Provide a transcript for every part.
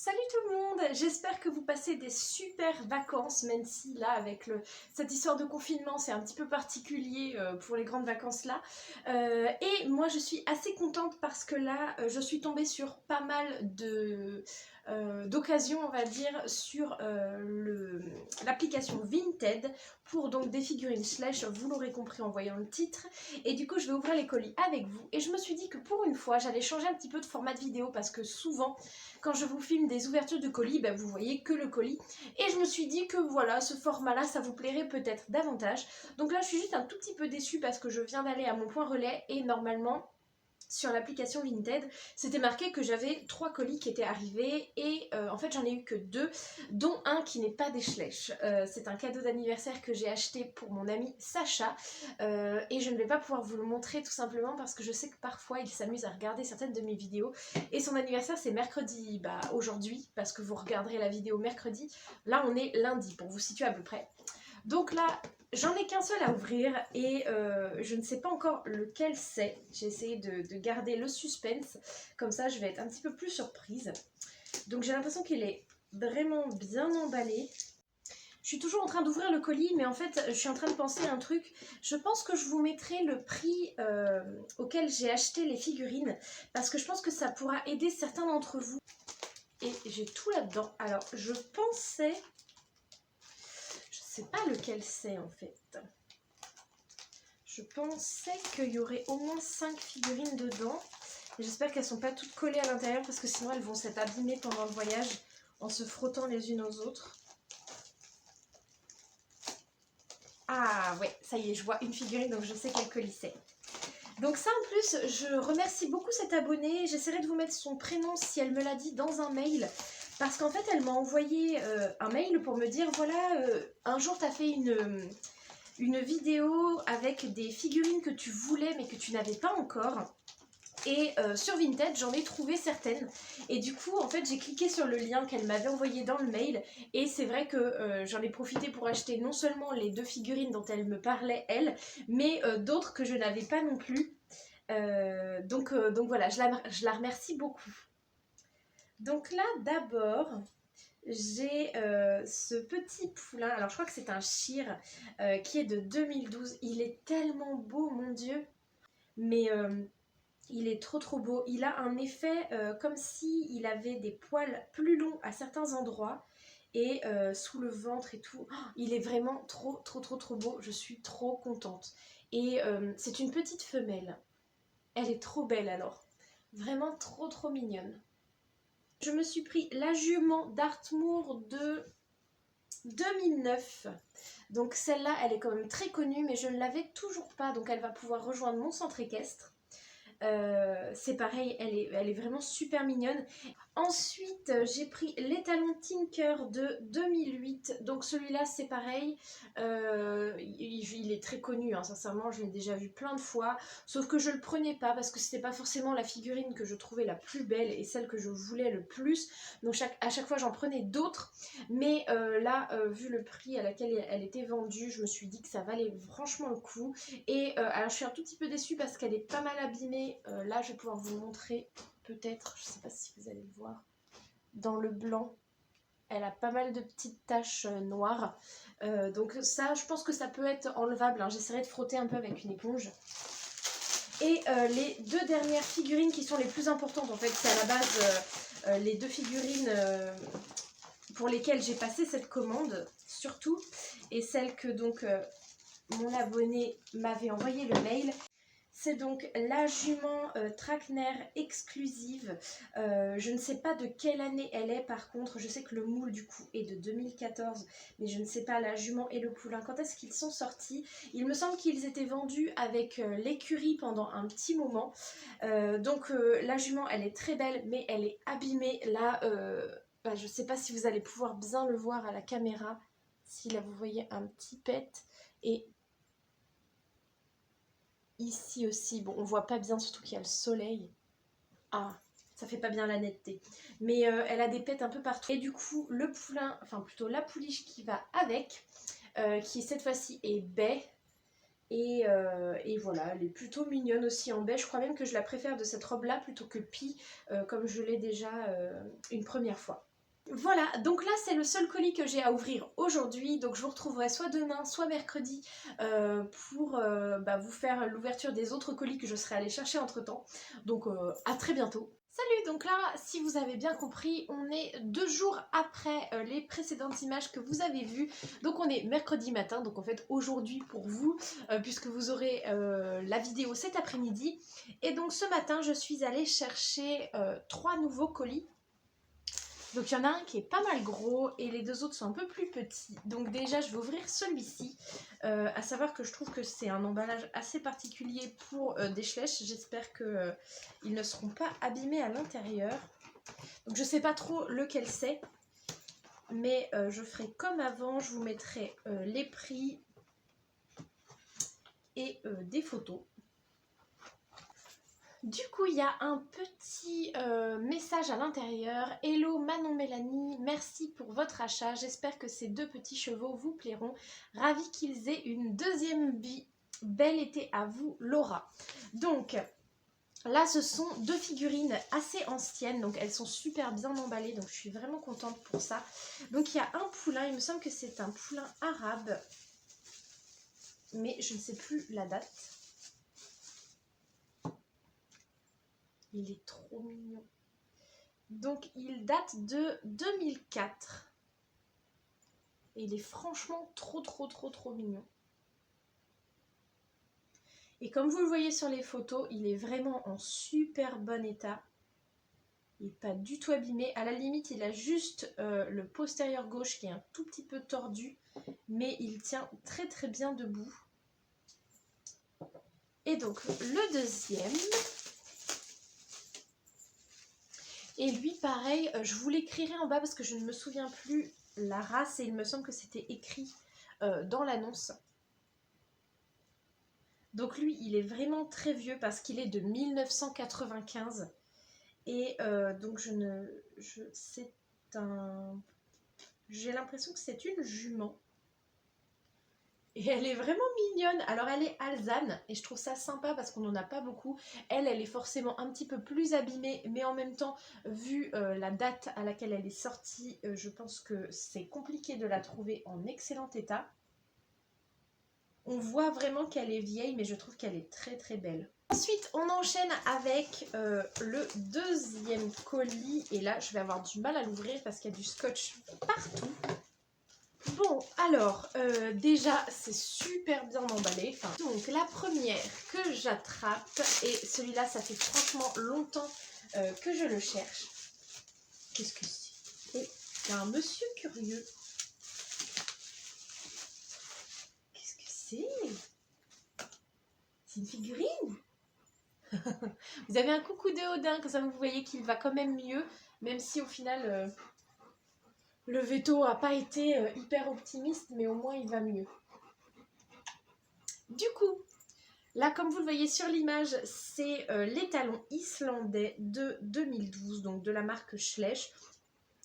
Salut tout le monde, j'espère que vous passez des super vacances, même si là avec cette histoire de confinement c'est un petit peu particulier pour les grandes vacances là. Et moi je suis assez contente parce que là je suis tombée sur pas mal d'occasions on va dire sur l'application Vinted pour donc des figurines Slush, vous l'aurez compris en voyant le titre. Et du coup je vais ouvrir les colis avec vous et je me suis dit que pour une fois j'allais changer un petit peu de format de vidéo parce que souvent quand je vous filme des ouvertures de colis, ben vous voyez que le colis. Et je me suis dit que voilà, ce format-là, ça vous plairait peut-être davantage. Donc là, je suis juste un tout petit peu déçue parce que je viens d'aller à mon point relais et normalement, sur l'application Vinted, c'était marqué que j'avais 3 colis qui étaient arrivés et en fait j'en ai eu que 2, dont un qui n'est pas des Slush. C'est un cadeau d'anniversaire que j'ai acheté pour mon ami Sacha et je ne vais pas pouvoir vous le montrer tout simplement parce que je sais que parfois il s'amuse à regarder certaines de mes vidéos et son anniversaire c'est mercredi, aujourd'hui parce que vous regarderez la vidéo mercredi, là on est lundi pour vous situer à peu près. Donc là, j'en ai qu'un seul à ouvrir et je ne sais pas encore lequel c'est. J'ai essayé de garder le suspense, comme ça je vais être un petit peu plus surprise. Donc j'ai l'impression qu'il est vraiment bien emballé. Je suis toujours en train d'ouvrir le colis, mais en fait je suis en train de penser à un truc. Je pense que je vous mettrai le prix auquel j'ai acheté les figurines, parce que je pense que ça pourra aider certains d'entre vous. Et j'ai tout là-dedans. Alors je pensais... Je sais pas lequel c'est en fait. Je pensais qu'il y aurait au moins 5 figurines dedans. J'espère qu'elles ne sont pas toutes collées à l'intérieur parce que sinon elles vont s'être abîmées pendant le voyage en se frottant les unes aux autres. Ah ouais, ça y est, je vois une figurine donc je sais quel colis c'est. Donc ça en plus, je remercie beaucoup cette abonnée. J'essaierai de vous mettre son prénom si elle me l'a dit dans un mail. Parce qu'en fait, elle m'a envoyé un mail pour me dire, voilà, un jour tu as fait une vidéo avec des figurines que tu voulais mais que tu n'avais pas encore. Et sur Vinted, j'en ai trouvé certaines. Et du coup, en fait, j'ai cliqué sur le lien qu'elle m'avait envoyé dans le mail. Et c'est vrai que j'en ai profité pour acheter non seulement les 2 figurines dont elle me parlait, elle, mais d'autres que je n'avais pas non plus. Donc voilà, je la remercie beaucoup. Donc là, d'abord, j'ai ce petit poulain. Alors, je crois que c'est un Shire qui est de 2012. Il est tellement beau, mon Dieu. Mais... il est trop beau. Il a un effet comme si il avait des poils plus longs à certains endroits et sous le ventre et tout. Oh, il est vraiment trop beau. Je suis trop contente. Et c'est une petite femelle. Elle est trop belle alors. Vraiment trop mignonne. Je me suis pris la jument d'Artmoor de 2009. Donc celle-là, elle est quand même très connue, mais je ne l'avais toujours pas. Donc elle va pouvoir rejoindre mon centre équestre. C'est pareil, elle est vraiment super mignonne. Ensuite, j'ai pris l'étalon Tinker de 2008. Donc celui-là, c'est pareil. Il est très connu, hein, sincèrement, je l'ai déjà vu plein de fois. Sauf que je le prenais pas parce que c'était pas forcément la figurine que je trouvais la plus belle et celle que je voulais le plus. Donc à chaque fois, j'en prenais d'autres. Mais là, vu le prix à laquelle elle était vendue, je me suis dit que ça valait franchement le coup. Et alors, je suis un tout petit peu déçue parce qu'elle est pas mal abîmée. Là, je vais pouvoir vous montrer peut-être, je sais pas si vous allez le voir, dans le blanc. Elle a pas mal de petites taches noires. Donc ça, je pense que ça peut être enlevable. Hein. J'essaierai de frotter un peu avec une éponge. Et les 2 dernières figurines qui sont les plus importantes, en fait, c'est à la base les 2 figurines pour lesquelles j'ai passé cette commande, surtout. Et celle que donc mon abonné m'avait envoyé le mail. C'est donc la jument Trakehner exclusive. Je ne sais pas de quelle année elle est par contre. Je sais que le moule du coup est de 2014. Mais je ne sais pas la jument et le poulain. Quand est-ce qu'ils sont sortis? Il me semble qu'ils étaient vendus avec l'écurie pendant un petit moment. Donc la jument elle est très belle mais elle est abîmée. Là je ne sais pas si vous allez pouvoir bien le voir à la caméra. Si là vous voyez un petit pet. Et ici aussi, bon, on voit pas bien, surtout qu'il y a le soleil. Ah, ça fait pas bien la netteté. Mais elle a des pets un peu partout. Et du coup, le poulain, enfin plutôt la pouliche qui va avec, qui cette fois-ci est baie. Et voilà, elle est plutôt mignonne aussi en baie. Je crois même que je la préfère de cette robe-là plutôt que Pi, comme je l'ai déjà une première fois. Voilà, donc là c'est le seul colis que j'ai à ouvrir aujourd'hui, donc je vous retrouverai soit demain, soit mercredi pour vous faire l'ouverture des autres colis que je serai allée chercher entre temps. Donc à très bientôt. Salut, donc là, si vous avez bien compris, on est 2 jours après les précédentes images que vous avez vues. Donc on est mercredi matin, donc en fait aujourd'hui pour vous, puisque vous aurez la vidéo cet après-midi. Et donc ce matin, je suis allée chercher 3 nouveaux colis. Donc il y en a un qui est pas mal gros et les 2 autres sont un peu plus petits. Donc déjà je vais ouvrir celui-ci. À savoir que je trouve que c'est un emballage assez particulier pour des Schleich. J'espère qu'ils ne seront pas abîmés à l'intérieur. Donc je sais pas trop lequel c'est. Mais je ferai comme avant. Je vous mettrai les prix et des photos. Du coup, il y a un petit message à l'intérieur. Hello Manon Mélanie, merci pour votre achat. J'espère que ces 2 petits chevaux vous plairont. Ravi qu'ils aient une deuxième vie. Bel été à vous, Laura. Donc, là, ce sont 2 figurines assez anciennes. Donc, elles sont super bien emballées. Donc, je suis vraiment contente pour ça. Donc, il y a un poulain. Il me semble que c'est un poulain arabe. Mais je ne sais plus la date. Il est trop mignon. Donc il date de 2004. Et il est franchement trop mignon. Et comme vous le voyez sur les photos, il est vraiment en super bon état. Il n'est pas du tout abîmé. À la limite, il a juste le postérieur gauche qui est un tout petit peu tordu. Mais il tient très bien debout. Et donc le deuxième... Et lui, pareil, je vous l'écrirai en bas parce que je ne me souviens plus la race et il me semble que c'était écrit dans l'annonce. Donc lui, il est vraiment très vieux parce qu'il est de 1995. Et donc j'ai l'impression que c'est une jument. Et elle est vraiment mignonne. Alors elle est alezane et je trouve ça sympa parce qu'on n'en a pas beaucoup. Elle est forcément un petit peu plus abîmée, mais en même temps, vu la date à laquelle elle est sortie, je pense que c'est compliqué de la trouver en excellent état. On voit vraiment qu'elle est vieille, mais je trouve qu'elle est très belle. Ensuite, on enchaîne avec le deuxième colis. Et là, je vais avoir du mal à l'ouvrir parce qu'il y a du scotch partout. Bon, alors, déjà, c'est super bien emballé. Donc, la première que j'attrape, et celui-là, ça fait franchement longtemps que je le cherche. Qu'est-ce que c'est? Oh, il y a un monsieur curieux. Qu'est-ce que c'est? C'est une figurine? Vous avez un coucou de Odin, comme ça vous voyez qu'il va quand même mieux, même si au final... le veto n'a pas été hyper optimiste, mais au moins il va mieux. Du coup, là comme vous le voyez sur l'image, c'est l'étalon islandais de 2012, donc de la marque Schleich.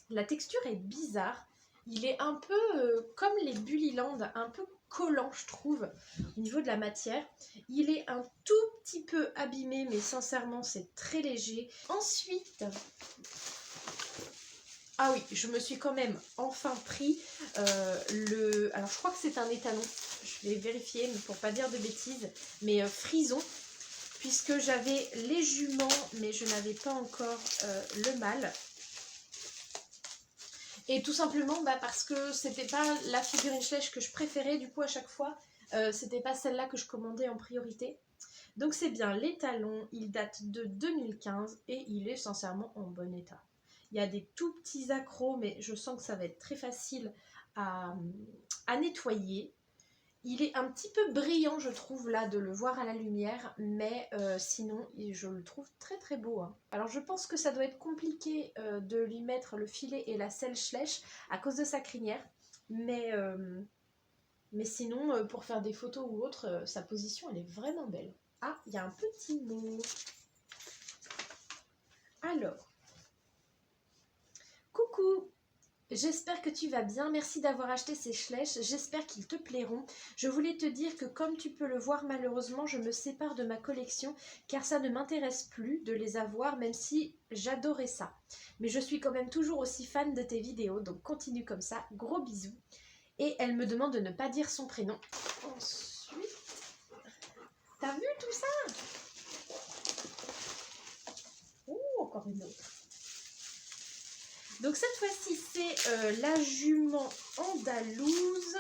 La texture est bizarre, il est un peu comme les Bullyland, un peu collant je trouve, au niveau de la matière. Il est un tout petit peu abîmé, mais sincèrement c'est très léger. Ensuite... Ah oui, je me suis quand même enfin pris alors je crois que c'est un étalon, je vais vérifier mais pour pas dire de bêtises, mais frison, puisque j'avais les juments mais je n'avais pas encore le mâle. Et tout simplement parce que c'était pas la figurine Schleich que je préférais, du coup à chaque fois c'était pas celle-là que je commandais en priorité. Donc c'est bien l'étalon, il date de 2015 et il est sincèrement en bon état. Il y a des tout petits accros, mais je sens que ça va être très facile à nettoyer. Il est un petit peu brillant, je trouve, là, de le voir à la lumière, mais sinon, je le trouve très beau. Hein. Alors, je pense que ça doit être compliqué de lui mettre le filet et la selle Schleich à cause de sa crinière, mais sinon, pour faire des photos ou autre, sa position, elle est vraiment belle. Ah, il y a un petit mot. Alors, coucou, J'espère que tu vas bien, merci d'avoir acheté ces schlèches, j'espère qu'ils te plairont. Je voulais te dire que comme tu peux le voir, malheureusement je me sépare de ma collection car ça ne m'intéresse plus de les avoir, même si j'adorais ça. Mais je suis quand même toujours aussi fan de tes vidéos, donc continue comme ça, gros bisous. Et elle me demande de ne pas dire son prénom. Ensuite, t'as vu tout ça? Oh, encore une autre. Donc cette fois-ci c'est la jument andalouse.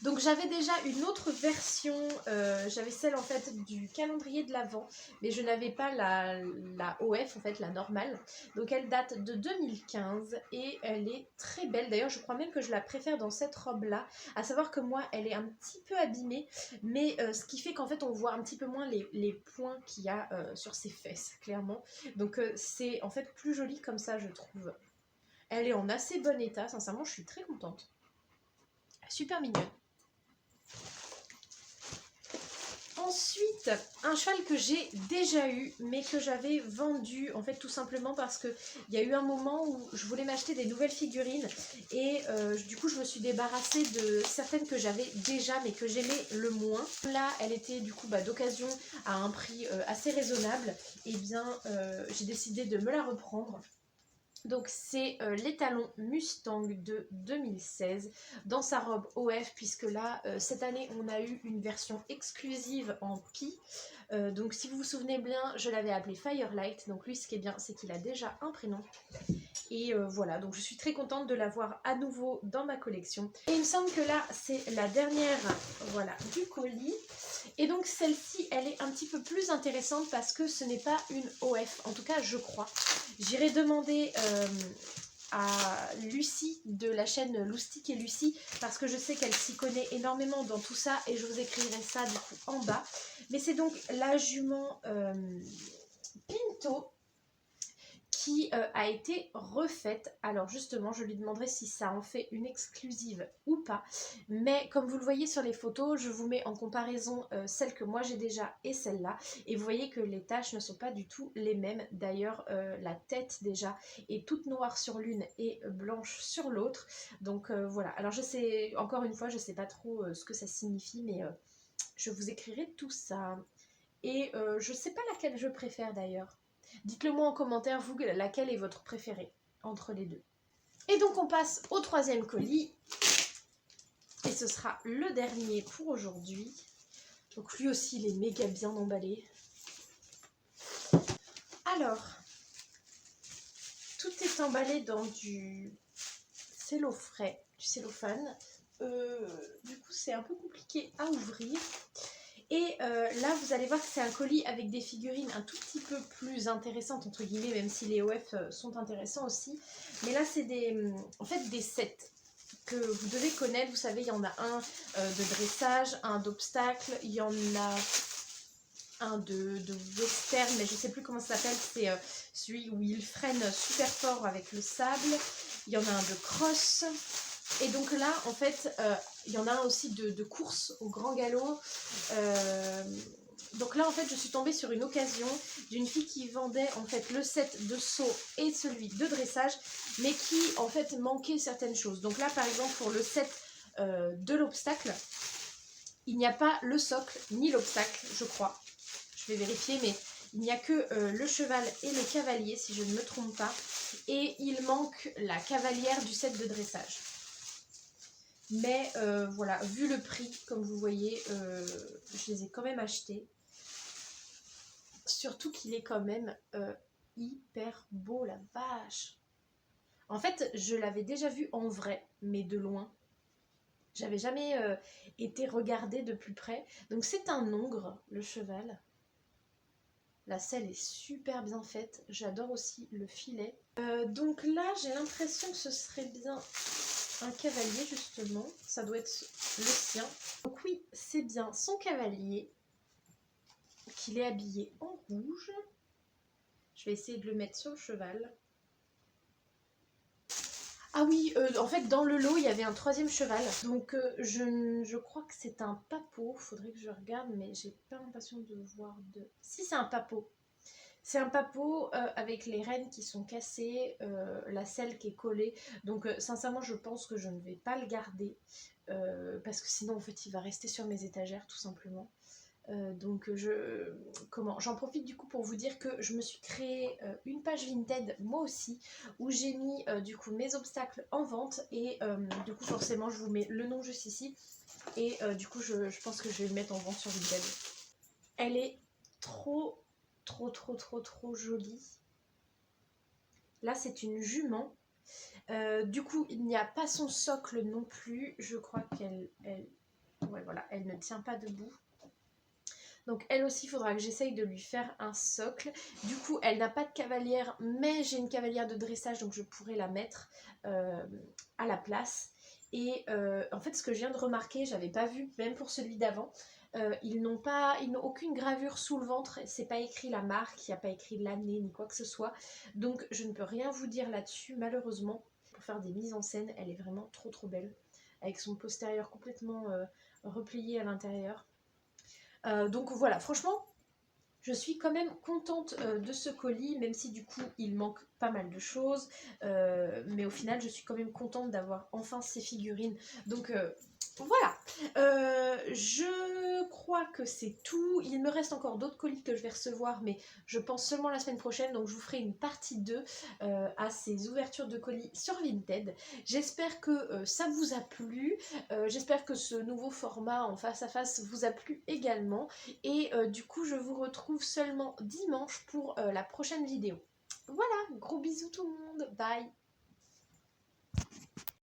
Donc j'avais déjà une autre version, j'avais celle en fait du calendrier de l'Avent, mais je n'avais pas la OF en fait, la normale. Donc elle date de 2015 et elle est très belle. D'ailleurs je crois même que je la préfère dans cette robe là, à savoir que moi elle est un petit peu abîmée, mais ce qui fait qu'en fait on voit un petit peu moins les points qu'il y a sur ses fesses, clairement. Donc c'est en fait plus joli comme ça je trouve. Elle est en assez bon état, sincèrement je suis très contente. Super mignonne. Ensuite, un cheval que j'ai déjà eu, mais que j'avais vendu, en fait tout simplement parce qu'il y a eu un moment où je voulais m'acheter des nouvelles figurines et du coup je me suis débarrassée de certaines que j'avais déjà mais que j'aimais le moins. Là, elle était du coup d'occasion à un prix assez raisonnable, et bien j'ai décidé de me la reprendre. Donc c'est l'étalon Mustang de 2016 dans sa robe OF, puisque là cette année on a eu une version exclusive en Pi. Donc si vous vous souvenez bien, je l'avais appelé Firelight. Donc lui, ce qui est bien, c'est qu'il a déjà un prénom. Et voilà, donc je suis très contente de l'avoir à nouveau dans ma collection. Et il me semble que là c'est la dernière, voilà, du colis. Et donc celle-ci, elle est un petit peu plus intéressante parce que ce n'est pas une OF, en tout cas je crois. J'irai demander à Lucie de la chaîne Loustic et Lucie, parce que je sais qu'elle s'y connaît énormément dans tout ça et je vous écrirai ça du coup en bas. Mais c'est donc la jument Pinto qui a été refaite. Alors justement, je lui demanderai si ça en fait une exclusive ou pas. Mais comme vous le voyez sur les photos, je vous mets en comparaison celle que moi j'ai déjà et celle-là. Et vous voyez que les taches ne sont pas du tout les mêmes. D'ailleurs, la tête déjà est toute noire sur l'une et blanche sur l'autre. Donc voilà. Alors je sais, encore une fois, je sais pas trop ce que ça signifie, mais je vous écrirai tout ça. Et je sais pas laquelle je préfère d'ailleurs. Dites-le moi en commentaire, vous, laquelle est votre préférée entre les deux. Et donc on passe au troisième colis. Et ce sera le dernier pour aujourd'hui. Donc lui aussi, il est méga bien emballé. Alors, tout est emballé dans du cellophane. Du coup, c'est un peu compliqué à ouvrir. Et là, vous allez voir que c'est un colis avec des figurines un tout petit peu plus intéressantes, entre guillemets, même si les OF sont intéressants aussi. Mais là, c'est en fait des sets que vous devez connaître. Vous savez, il y en a un de dressage, un d'obstacle, il y en a un de western, mais je ne sais plus comment ça s'appelle. C'est celui où il freine super fort avec le sable. Il y en a un de cross. Et donc là, en fait, il y en a un aussi de course au grand galop. Donc là, en fait, je suis tombée sur une occasion d'une fille qui vendait en fait le set de saut et celui de dressage, mais qui en fait manquait certaines choses. Donc là, par exemple, pour le set de l'obstacle, il n'y a pas le socle ni l'obstacle, je crois. Je vais vérifier, mais il n'y a que le cheval et le cavalier, si je ne me trompe pas. Et il manque la cavalière du set de dressage. Mais voilà, vu le prix, comme vous voyez, je les ai quand même achetés. Surtout qu'il est quand même hyper beau, la vache. En fait, je l'avais déjà vu en vrai, mais de loin. J'avais jamais été regarder de plus près. Donc c'est un hongre, le cheval. La selle est super bien faite. J'adore aussi le filet. Donc là, j'ai l'impression que ce serait bien un cavalier, justement. Ça doit être le sien. Donc oui, c'est bien son cavalier, qu'il est habillé en rouge. Je vais essayer de le mettre sur le cheval. Ah oui, en fait, dans le lot, il y avait un troisième cheval. Donc, je crois que c'est un papot. Faudrait que je regarde, mais j'ai pas l'impression de voir de... Si, c'est un papot. C'est un papeau avec les rênes qui sont cassées, la selle qui est collée. Donc sincèrement je pense que je ne vais pas le garder. Parce que sinon en fait il va rester sur mes étagères tout simplement. Donc j'en profite du coup pour vous dire que je me suis créé une page Vinted moi aussi où j'ai mis du coup mes obstacles en vente et du coup forcément je vous mets le nom juste ici et du coup je pense que je vais le mettre en vente sur Vinted. Elle est trop jolie. Là c'est une jument. Du coup il n'y a pas son socle non plus. Je crois ouais, voilà, elle ne tient pas debout. Donc elle aussi, il faudra que j'essaye de lui faire un socle. Du coup, elle n'a pas de cavalière, mais j'ai une cavalière de dressage, donc je pourrais la mettre à la place. Et en fait, ce que je viens de remarquer, j'avais pas vu, même pour celui d'avant, ils n'ont aucune gravure sous le ventre, c'est pas écrit la marque, il n'y a pas écrit l'année ni quoi que ce soit. Donc je ne peux rien vous dire là-dessus, malheureusement. Pour faire des mises en scène, elle est vraiment trop belle. Avec son postérieur complètement replié à l'intérieur. Donc voilà, franchement, je suis quand même contente de ce colis, même si du coup il manque pas mal de choses. Mais au final, je suis quand même contente d'avoir enfin ces figurines. Donc voilà, je crois que c'est tout. Il me reste encore d'autres colis que je vais recevoir, mais je pense seulement la semaine prochaine. Donc je vous ferai une partie 2 à ces ouvertures de colis sur Vinted. J'espère que ça vous a plu. J'espère que ce nouveau format en face à face vous a plu également. Et du coup, je vous retrouve seulement dimanche pour la prochaine vidéo. Voilà, gros bisous tout le monde. Bye.